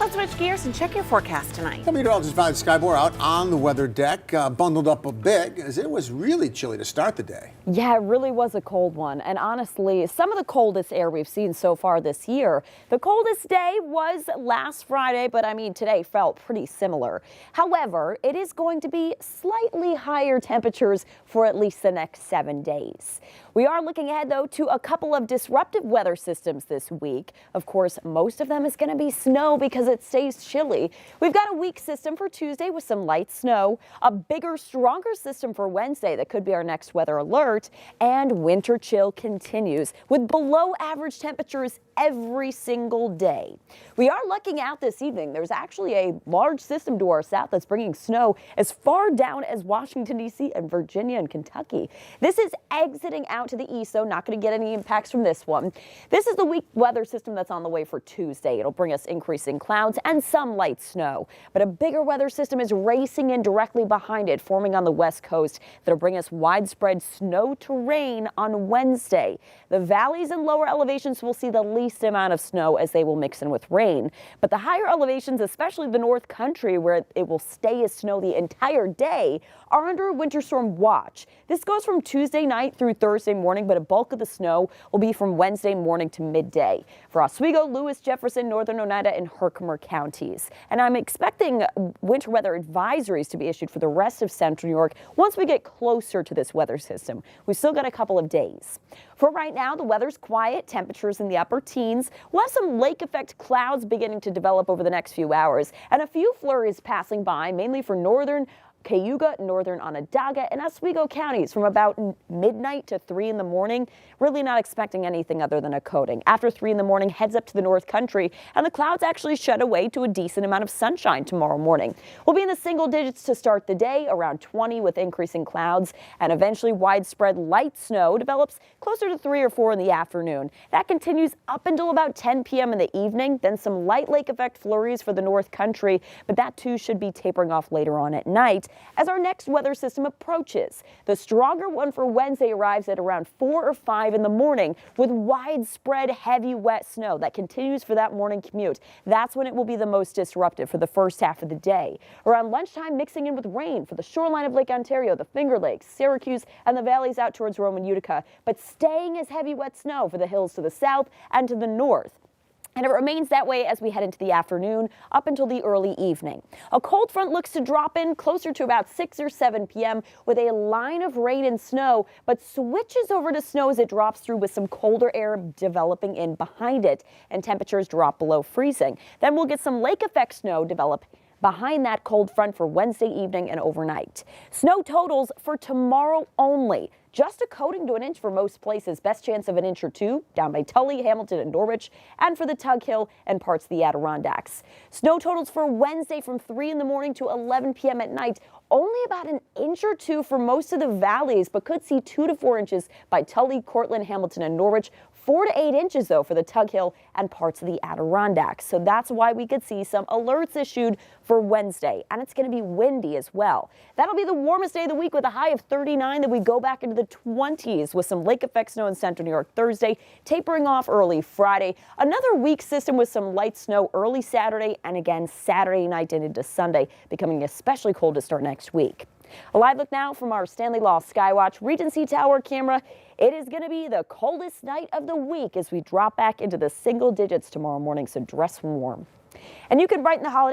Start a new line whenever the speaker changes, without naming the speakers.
Let's switch gears and check your forecast tonight.
The meteorologist Violet Skybor out on the weather deck, bundled up a bit as it was really chilly to start the day.
Yeah, it really was a cold one. And honestly, some of the coldest air we've seen so far this year. The coldest day was last Friday, but I mean, today felt pretty similar. However, it is going to be slightly higher temperatures for at least the next 7 days. We are looking ahead, though, to a couple of disruptive weather systems this week. Of course, most of them is going to be snow because it stays chilly. We've got a weak system for Tuesday with some light snow, a bigger, stronger system for Wednesday that could be our next weather alert, and winter chill continues with below average temperatures every single day. We are looking out this evening. There's actually a large system to our south that's bringing snow as far down as Washington, D.C. and Virginia and Kentucky. This is exiting out to the east, so not going to get any impacts from this one. This is the weak weather system that's on the way for Tuesday. It'll bring us increasing clouds and some light snow, but a bigger weather system is racing in directly behind it, forming on the west coast. That'll bring us widespread snow to rain on Wednesday. The valleys and lower elevations will see the least amount of snow as they will mix in with rain, but the higher elevations, especially the North Country, where it will stay as snow the entire day, are under a winter storm watch. This goes from Tuesday night through Thursday morning, but a bulk of the snow will be from Wednesday morning to midday for Oswego, Lewis, Jefferson, Northern Oneida, and Herkimer counties. And I'm expecting winter weather advisories to be issued for the rest of central New York once we get closer to this weather system. We've still got a couple of days. For right now, the weather's quiet, temperatures in the upper teens. We'll have some lake effect clouds beginning to develop over the next few hours, and a few flurries passing by, mainly for northern Cayuga, northern Onondaga, and Oswego counties from about midnight to 3 in the morning. Really not expecting anything other than a coating. After 3 in the morning, heads up to the North Country, and the clouds actually shed away to a decent amount of sunshine tomorrow morning. We'll be in the single digits to start the day, around 20 with increasing clouds, and eventually widespread light snow develops closer to 3 or 4 in the afternoon. That continues up until about 10 p.m. in the evening, then some light lake effect flurries for the North Country, but that too should be tapering off later on at night as our next weather system approaches. The stronger one for Wednesday arrives at around 4 or 5 in the morning with widespread heavy wet snow that continues for that morning commute. That's when it will be the most disruptive for the first half of the day. Around lunchtime, mixing in with rain for the shoreline of Lake Ontario, the Finger Lakes, Syracuse, and the valleys out towards Rome and Utica, but staying as heavy wet snow for the hills to the south and to the north. And it remains that way as we head into the afternoon up until the early evening. A cold front looks to drop in closer to about 6 or 7 p.m. with a line of rain and snow, but switches over to snow as it drops through with some colder air developing in behind it, and temperatures drop below freezing. Then we'll get some lake effect snow develop behind that cold front for Wednesday evening and overnight. Snow totals for tomorrow only. Just a coating to an inch for most places. Best chance of an inch or 2 down by Tully, Hamilton, and Norwich, and for the Tug Hill and parts of the Adirondacks. Snow totals for Wednesday from 3 in the morning to 11 p.m. at night. Only about an inch or 2 for most of the valleys, but could see 2 to 4 inches by Tully, Cortland, Hamilton, and Norwich. 4 to 8 inches, though, for the Tug Hill and parts of the Adirondacks. So that's why we could see some alerts issued for Wednesday. And it's going to be windy as well. That'll be the warmest day of the week with a high of 39. Then we go back into the 20s with some lake effect snow in central New York Thursday, tapering off early Friday. Another weak system with some light snow early Saturday and again Saturday night and into Sunday, becoming especially cold to start next week. A live look now from our Stanley Law Skywatch Regency Tower camera. It is going to be the coldest night of the week as we drop back into the single digits tomorrow morning, so dress warm. And you can brighten the holiday